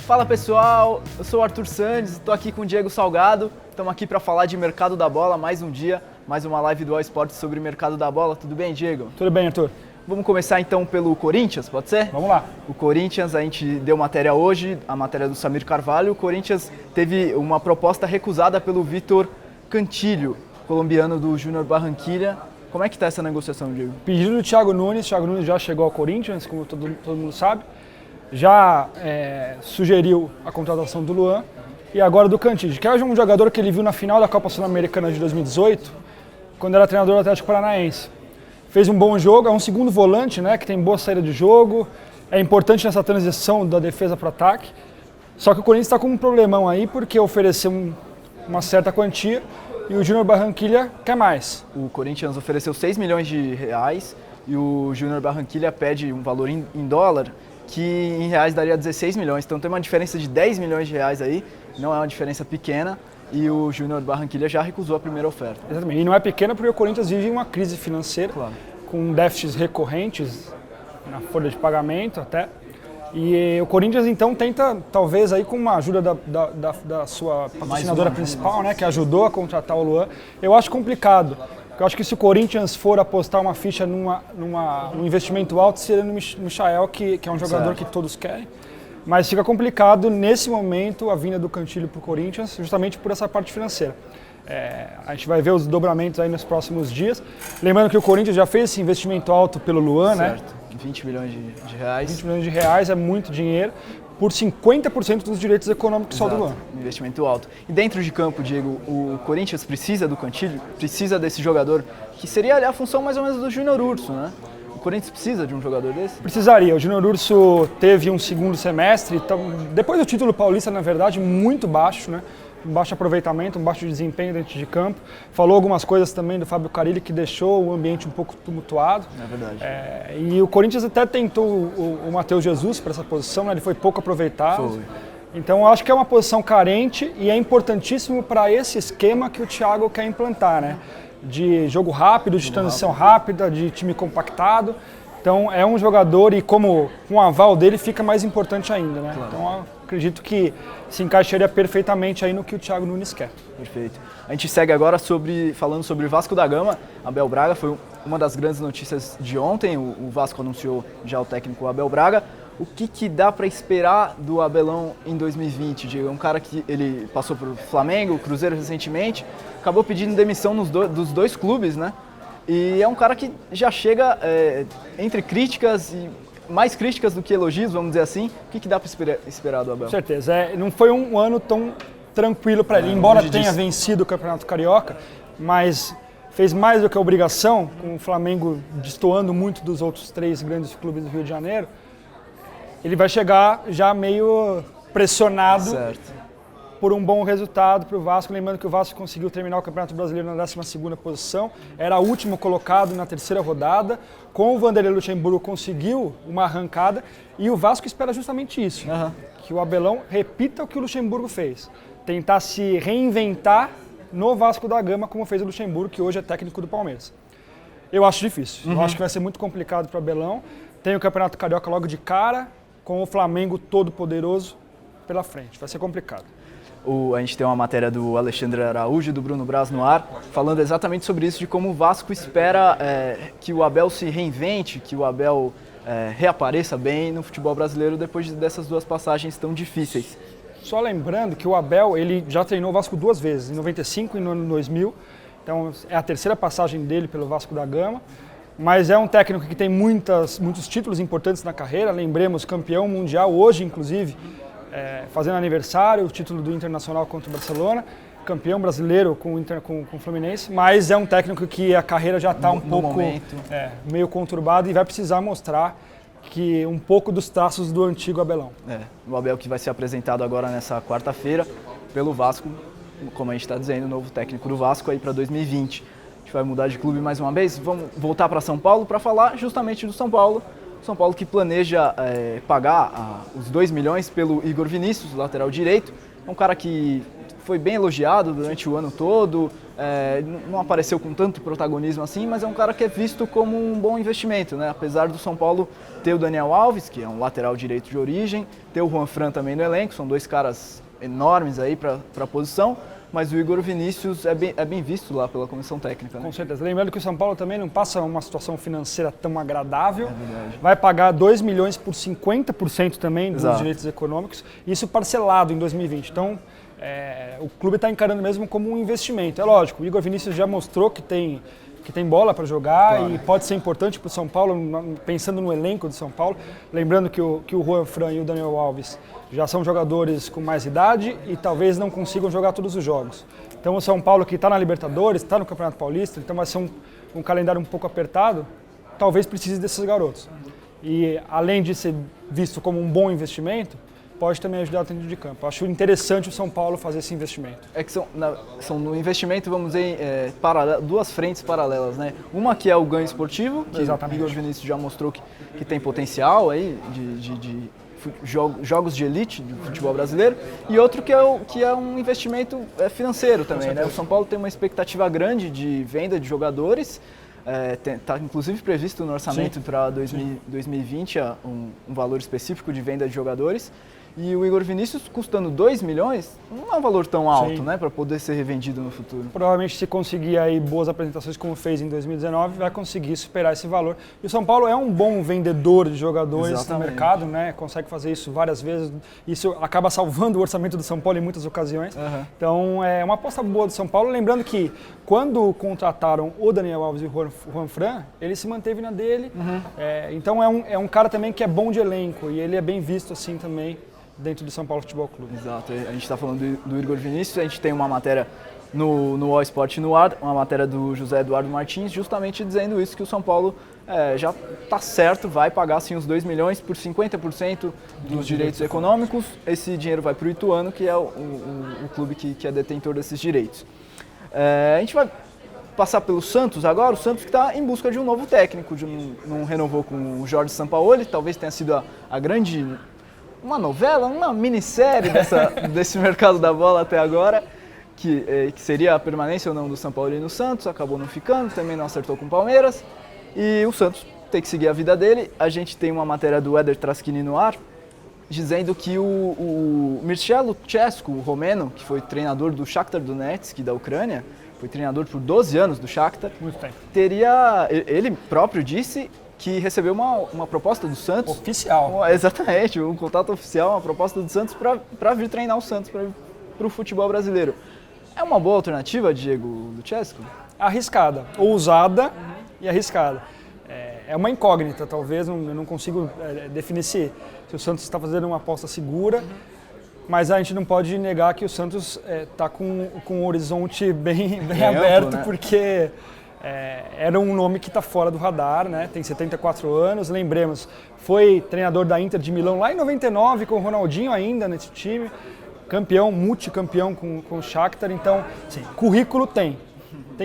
Fala pessoal, eu sou o Arthur Sandes, estou aqui com o Diego Salgado, estamos aqui para falar de mercado da bola, mais um dia, mais uma live do All Sports sobre mercado da bola. Tudo bem, Diego? Tudo bem, Arthur. Vamos começar então pelo Corinthians, pode ser? Vamos lá. O Corinthians, a gente deu matéria hoje, a matéria do Samir Carvalho. O Corinthians teve uma proposta recusada pelo Vitor Cantillo, colombiano do Junior Barranquilla. Como é que está essa negociação, Diego? Pedido do Thiago Nunes já chegou ao Corinthians, como todo mundo sabe. Já sugeriu a contratação do Luan e agora do Cantillo, que é um jogador que ele viu na final da Copa Sul-Americana de 2018, quando era treinador do Atlético Paranaense. Fez um bom jogo, é um segundo volante, né, que tem boa saída de jogo, é importante nessa transição da defesa para o ataque. Só que o Corinthians está com um problemão aí, porque ofereceu uma certa quantia e o Junior Barranquilla quer mais. O Corinthians ofereceu 6 milhões de reais e o Junior Barranquilla pede um valor em dólar, que em reais daria 16 milhões. Então tem uma diferença de 10 milhões de reais aí, não é uma diferença pequena. E o Junior Barranquilla já recusou a primeira oferta. Exatamente. E não é pequena porque o Corinthians vive uma crise financeira, claro, com déficits recorrentes na folha de pagamento até. E o Corinthians então tenta, talvez aí com uma ajuda da sua patrocinadora principal, né, que ajudou a contratar o Luan. Eu acho complicado. Eu acho que se o Corinthians for apostar uma ficha num investimento alto, seria no Michael, que é um jogador que todos querem. Mas fica complicado, nesse momento, a vinda do Cantillo para o Corinthians, justamente por essa parte financeira. A gente vai ver os dobramentos aí nos próximos dias. Lembrando que o Corinthians já fez esse investimento alto pelo Luan, certo, né? 20 milhões de reais. 20 milhões de reais é muito dinheiro, por 50% dos direitos econômicos. Exato, só do Luan. Investimento alto. E dentro de campo, Diego, o Corinthians precisa do Cantillo, precisa desse jogador, que seria ali a função mais ou menos do Júnior Urso, né? O Corinthians precisa de um jogador desse? Precisaria. O Júnior Urso teve um segundo semestre, depois do título paulista, na verdade, muito baixo, né? Um baixo aproveitamento, um baixo desempenho dentro de campo. Falou algumas coisas também do Fábio Carille que deixou o ambiente um pouco tumultuado. É verdade. E o Corinthians até tentou o Matheus Jesus para essa posição, né? Ele foi pouco aproveitado. Foi. Então eu acho que é uma posição carente e é importantíssimo para esse esquema que o Thiago quer implantar, né? De jogo rápido, de transição rápida, de time compactado. Então é um jogador e com o aval dele fica mais importante ainda, né? Claro. Então eu acredito que se encaixaria perfeitamente aí no que o Thiago Nunes quer. Perfeito. A gente segue agora falando sobre o Vasco da Gama. Abel Braga foi uma das grandes notícias de ontem. O Vasco anunciou já o técnico Abel Braga. O que dá para esperar do Abelão em 2020, Diego? É um cara que ele passou por Flamengo, Cruzeiro recentemente, acabou pedindo demissão dos dois clubes, né? E é um cara que já chega entre críticas e mais críticas do que elogios, vamos dizer assim. O que dá para esperar do Abel? Com certeza. Não foi um ano tão tranquilo para ele, embora tenha vencido o Campeonato Carioca, mas fez mais do que a obrigação, com o Flamengo destoando muito dos outros três grandes clubes do Rio de Janeiro. Ele vai chegar já meio pressionado, certo, por um bom resultado para o Vasco. Lembrando que o Vasco conseguiu terminar o Campeonato Brasileiro na 12ª posição, era o último colocado na 3ª rodada. Com o Vanderlei Luxemburgo conseguiu uma arrancada e o Vasco espera justamente isso, que o Abelão repita o que o Luxemburgo fez. Tentar se reinventar no Vasco da Gama, como fez o Luxemburgo, que hoje é técnico do Palmeiras. Eu acho difícil, eu acho que vai ser muito complicado para o Abelão. Tem o Campeonato Carioca logo de cara, com o Flamengo todo poderoso pela frente, vai ser complicado. A gente tem uma matéria do Alexandre Araújo e do Bruno Braz no ar, falando exatamente sobre isso, de como o Vasco espera que o Abel se reinvente, que o Abel reapareça bem no futebol brasileiro depois dessas duas passagens tão difíceis. Só lembrando que o Abel ele já treinou o Vasco duas vezes, em 95 e no ano 2000, então é a terceira passagem dele pelo Vasco da Gama. Mas é um técnico que tem muitos títulos importantes na carreira, lembremos, campeão mundial, hoje inclusive, fazendo aniversário, o título do Internacional contra o Barcelona, campeão brasileiro com o Fluminense, mas é um técnico que a carreira já está um pouco meio conturbada e vai precisar mostrar que um pouco dos traços do antigo Abelão. O Abel que vai ser apresentado agora nessa quarta-feira pelo Vasco, como a gente está dizendo, o novo técnico do Vasco aí para 2020. A gente vai mudar de clube mais uma vez, vamos voltar para São Paulo para falar justamente do São Paulo. São Paulo que planeja pagar os 2 milhões pelo Igor Vinícius, lateral direito. É um cara que foi bem elogiado durante o ano todo, não apareceu com tanto protagonismo assim, mas é um cara que é visto como um bom investimento, né? Apesar do São Paulo ter o Daniel Alves, que é um lateral direito de origem, ter o Juanfran também no elenco, são dois caras enormes aí para a posição, mas o Igor Vinícius é bem visto lá pela comissão técnica. Né? Com certeza. Lembrando que o São Paulo também não passa uma situação financeira tão agradável, vai pagar 2 milhões por 50% também dos direitos econômicos, isso parcelado em 2020. Então, o clube está encarando mesmo como um investimento. É lógico, o Igor Vinícius já mostrou que tem bola para jogar e pode ser importante para o São Paulo, pensando no elenco de São Paulo. Lembrando que o Juanfran e o Daniel Alves já são jogadores com mais idade e talvez não consigam jogar todos os jogos. Então o São Paulo, que está na Libertadores, está no Campeonato Paulista, então vai ser um calendário um pouco apertado, talvez precise desses garotos. E além de ser visto como um bom investimento, pode também ajudar dentro de campo. Acho interessante o São Paulo fazer esse investimento. É que são no investimento, vamos dizer, duas frentes paralelas, né? Uma que é o ganho esportivo, que o Igor Vinícius já mostrou que tem potencial aí de jogos de elite do futebol brasileiro, e outro que é um investimento financeiro também, né? O São Paulo tem uma expectativa grande de venda de jogadores, está inclusive previsto no orçamento para 2020 um valor específico de venda de jogadores. E o Igor Vinícius, custando 2 milhões, não é um valor tão alto, né, para poder ser revendido no futuro. Provavelmente, se conseguir aí boas apresentações como fez em 2019, vai conseguir superar esse valor. E o São Paulo é um bom vendedor de jogadores no mercado, né? Consegue fazer isso várias vezes. Isso acaba salvando o orçamento do São Paulo em muitas ocasiões. Então, é uma aposta boa do São Paulo. Lembrando que, quando contrataram o Daniel Alves e o Juanfran, ele se manteve na dele. Então, é um cara também que é bom de elenco e ele é bem visto assim também dentro do São Paulo Futebol Clube. Exato, a gente está falando do Igor Vinícius, a gente tem uma matéria no All Sport no ar, uma matéria do José Eduardo Martins, justamente dizendo isso, que o São Paulo já está certo, vai pagar sim os 2 milhões por 50% dos direitos econômicos. Esse dinheiro vai para o Ituano, que é o clube que é detentor desses direitos. A gente vai passar pelo Santos agora, o Santos que está em busca de um novo técnico, não renovou com o Jorge Sampaoli, talvez tenha sido a grande... uma novela, uma minissérie desse mercado da bola até agora, que seria a permanência ou não do São Paulo no Santos, acabou não ficando, também não acertou com o Palmeiras, e o Santos tem que seguir a vida dele. A gente tem uma matéria do Éder Traschini no ar, dizendo que o Mircea Lucescu, o romeno, que foi treinador do Shakhtar Donetsk, da Ucrânia, foi treinador por 12 anos do Shakhtar, ele próprio disse que recebeu uma proposta do Santos. Oficial. Exatamente, um contato oficial, uma proposta do Santos para vir treinar o Santos para o futebol brasileiro. É uma boa alternativa, Diego Lucescu? Arriscada, ousada e arriscada. É uma incógnita, talvez, eu não consigo definir se o Santos está fazendo uma aposta segura, mas a gente não pode negar que o Santos está com um horizonte bem aberto, amplo, né? Porque... era um nome que está fora do radar, né? Tem 74 anos, lembremos, foi treinador da Inter de Milão lá em 99, com o Ronaldinho ainda nesse time, campeão, multicampeão com o Shakhtar, então, sim, currículo tem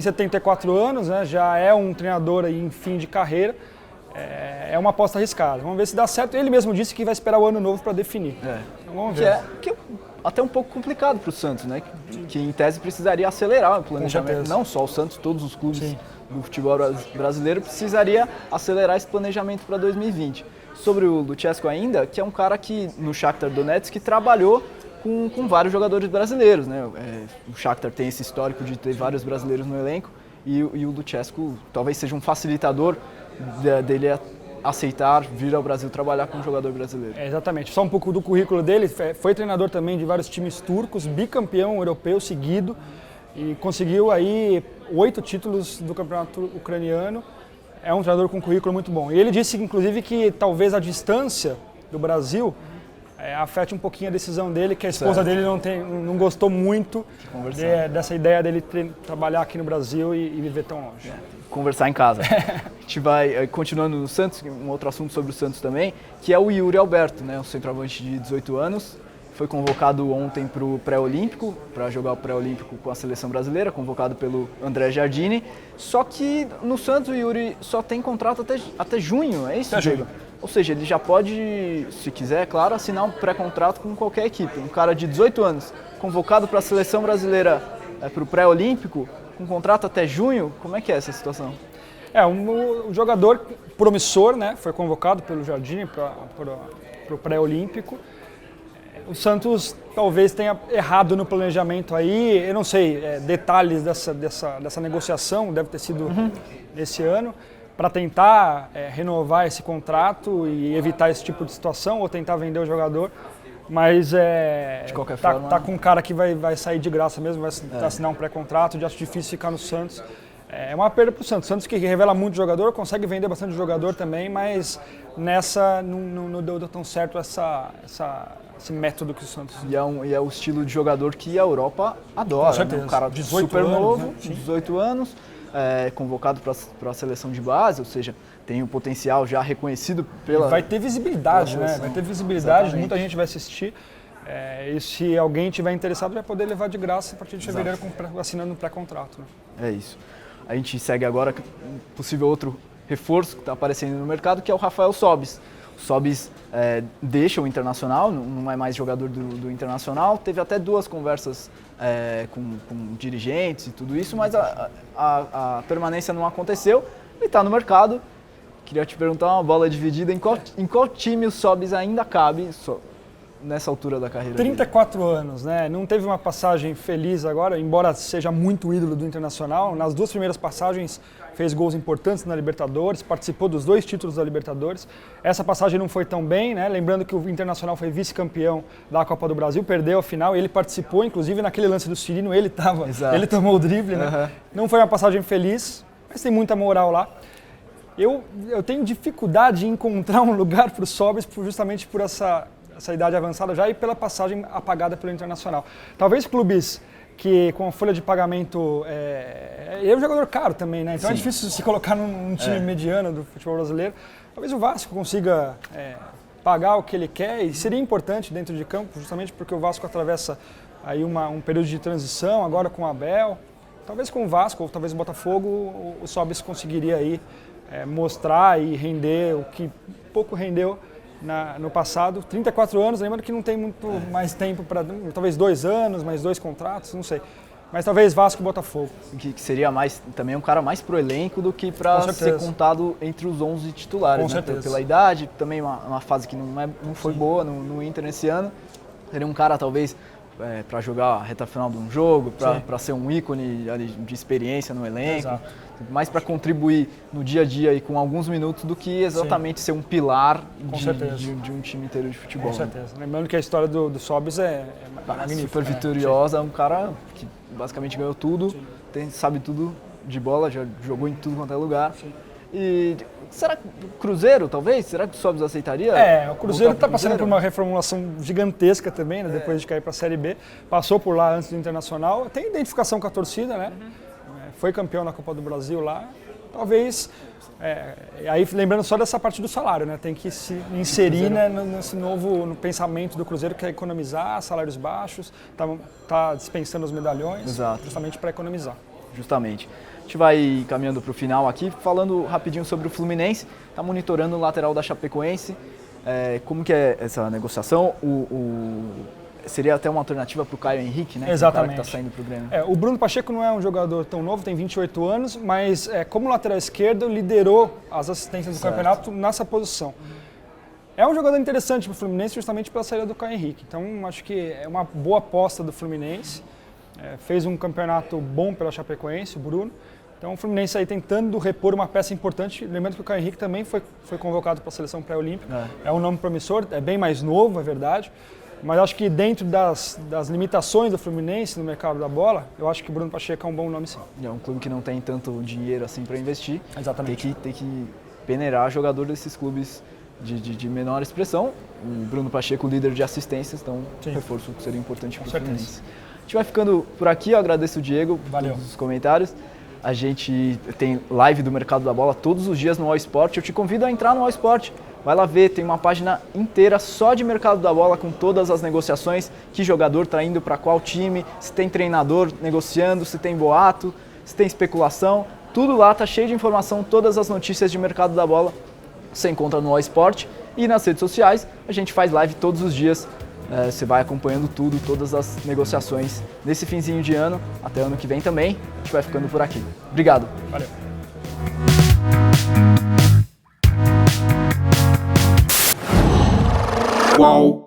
74 anos, né? Já é um treinador aí em fim de carreira, é uma aposta arriscada. Vamos ver se dá certo. Ele mesmo disse que vai esperar o ano novo para definir. Então, vamos ver. Que é até um pouco complicado para o Santos, né? Que em tese precisaria acelerar o planejamento. Não só o Santos, todos os clubes do futebol brasileiro precisaria acelerar esse planejamento para 2020. Sobre o Lucescu ainda, que é um cara que no Shakhtar Donetsk que trabalhou com vários jogadores brasileiros, né? O Shakhtar tem esse histórico de ter vários brasileiros no elenco e o Lucescu talvez seja um facilitador dele aceitar vir ao Brasil trabalhar com um jogador brasileiro. Exatamente. Só um pouco do currículo dele. Foi treinador também de vários times turcos, bicampeão europeu seguido e conseguiu aí 8 títulos do campeonato ucraniano. É um treinador com um currículo muito bom. E ele disse, inclusive, que talvez a distância do Brasil afete um pouquinho a decisão dele, que a esposa dele não gostou muito dessa ideia dele trabalhar aqui no Brasil e viver tão longe. Conversar em casa. A gente vai continuando no Santos, um outro assunto sobre o Santos também, que é o Yuri Alberto, né, um centroavante de 18 anos, foi convocado ontem para o pré-olímpico, para jogar o pré-olímpico com a seleção brasileira, convocado pelo André Jardine, só que no Santos o Yuri só tem contrato até junho, é isso, Diego? Ou seja, ele já pode, se quiser, é claro, assinar um pré-contrato com qualquer equipe. Um cara de 18 anos, convocado para a seleção brasileira para o pré-olímpico, com contrato até junho. Como é que é essa situação? Um jogador promissor, né? Foi convocado pelo Jardim para o pré-olímpico. O Santos talvez tenha errado no planejamento aí, eu não sei, detalhes dessa negociação, deve ter sido esse ano, para tentar renovar esse contrato e evitar esse tipo de situação ou tentar vender o jogador. Mas de qualquer forma, tá com um cara que vai sair de graça mesmo, vai assinar um pré-contrato, já acho difícil ficar no Santos. É uma perda para o Santos. Santos que revela muito jogador, consegue vender bastante jogador também, mas nessa não deu tão certo esse método que o Santos... E é o estilo de jogador que a Europa adora. Com certeza. Né? Um cara 18 super anos, novo, né? 18 anos, convocado para a seleção de base, ou seja, tem o potencial já reconhecido pela... Vai ter visibilidade, né? Vai ter visibilidade, exatamente. Muita gente vai assistir. E se alguém tiver interessado, vai poder levar de graça a partir de fevereiro assinando um pré-contrato. Né? É isso. A gente segue agora um possível outro reforço que está aparecendo no mercado, que é o Rafael Sobis. O Sobis deixa o Internacional, não é mais jogador do Internacional. Teve até 2 conversas com dirigentes e tudo isso, mas a permanência não aconteceu. Ele está no mercado. Queria te perguntar, uma bola dividida, em qual time o Sobis ainda cabe nessa altura da carreira 34 dele? Anos, né? Não teve uma passagem feliz agora, embora seja muito ídolo do Internacional. Nas 2 primeiras passagens fez gols importantes na Libertadores, participou dos 2 títulos da Libertadores. Essa passagem não foi tão bem, né? Lembrando que o Internacional foi vice-campeão da Copa do Brasil, perdeu a final, ele participou, inclusive naquele lance do Cirino, ele tomou o drible, né? Não foi uma passagem feliz, mas tem muita moral lá. Eu tenho dificuldade em encontrar um lugar para o Sobis justamente por essa idade avançada já e pela passagem apagada pelo Internacional. Talvez clubes que com a folha de pagamento... Ele é um jogador caro também, né? Então Sim. É difícil se colocar num time mediano do futebol brasileiro. Talvez o Vasco consiga pagar o que ele quer e seria importante dentro de campo, justamente porque o Vasco atravessa aí um período de transição, agora com o Abel. Talvez com o Vasco ou talvez o Botafogo, o Sobis conseguiria aí mostrar e render o que pouco rendeu no passado. 34 anos, lembrando que não tem muito mais tempo para, talvez 2 anos, mais 2 contratos, não sei. Mas talvez Vasco e Botafogo. Que seria também um cara mais pro elenco do que para ser contado entre os 11 titulares. Com certeza. Pela idade, também uma fase que não foi boa no Inter nesse ano. Seria um cara talvez para jogar a reta final de um jogo, para ser um ícone ali, de experiência no elenco. Exato. Mais para contribuir no dia a dia e com alguns minutos do que exatamente ser um pilar de um time inteiro de futebol. Com certeza. Né? Lembrando que a história do Sobis é magnífica. Super vitoriosa, um cara que basicamente ganhou tudo, sabe tudo de bola, já jogou em tudo quanto é lugar. Sim. E será que o Cruzeiro, talvez? Será que o Sobis aceitaria? O Cruzeiro está passando por uma reformulação gigantesca também, né, depois de cair para a Série B. Passou por lá antes do Internacional. Tem identificação com a torcida, né? Foi campeão na Copa do Brasil lá. Talvez, aí lembrando só dessa parte do salário, né? Tem que se inserir nesse no pensamento do Cruzeiro, que é economizar, salários baixos, tá dispensando os medalhões, Exato. Justamente para economizar. Justamente. A gente vai caminhando para o final aqui, falando rapidinho sobre o Fluminense. Está monitorando o lateral da Chapecoense. Como que é essa negociação? Seria até uma alternativa para o Caio Henrique, né? Exatamente. O cara que está saindo para o Grêmio. O Bruno Pacheco não é um jogador tão novo, tem 28 anos, mas como lateral esquerdo liderou as assistências do campeonato nessa posição. É um jogador interessante para o Fluminense justamente pela saída do Caio Henrique. Então acho que é uma boa aposta do Fluminense. Fez um campeonato bom pela Chapecoense, o Bruno. Então o Fluminense aí tentando repor uma peça importante. Lembrando que o Caio Henrique também foi convocado para a seleção pré-olímpica. É um nome promissor, é bem mais novo, é verdade. Mas acho que dentro das limitações do Fluminense no mercado da bola, eu acho que o Bruno Pacheco é um bom nome sim. É um clube que não tem tanto dinheiro assim para investir. Exatamente. Tem que peneirar jogador desses clubes de menor expressão. O Bruno Pacheco, líder de assistências, então reforço que seria importante para o Fluminense. A gente vai ficando por aqui, eu agradeço o Diego pelos comentários. A gente tem live do Mercado da Bola todos os dias no All Sport. Eu te convido a entrar no All Sport. Vai lá ver, tem uma página inteira só de Mercado da Bola com todas as negociações, que jogador está indo para qual time, se tem treinador negociando, se tem boato, se tem especulação. Tudo lá está cheio de informação, todas as notícias de Mercado da Bola você encontra no All Sport. E nas redes sociais a gente faz live todos os dias você vai acompanhando tudo, todas as negociações nesse finzinho de ano, até ano que vem também. A gente vai ficando por aqui. Obrigado. Valeu. Qual?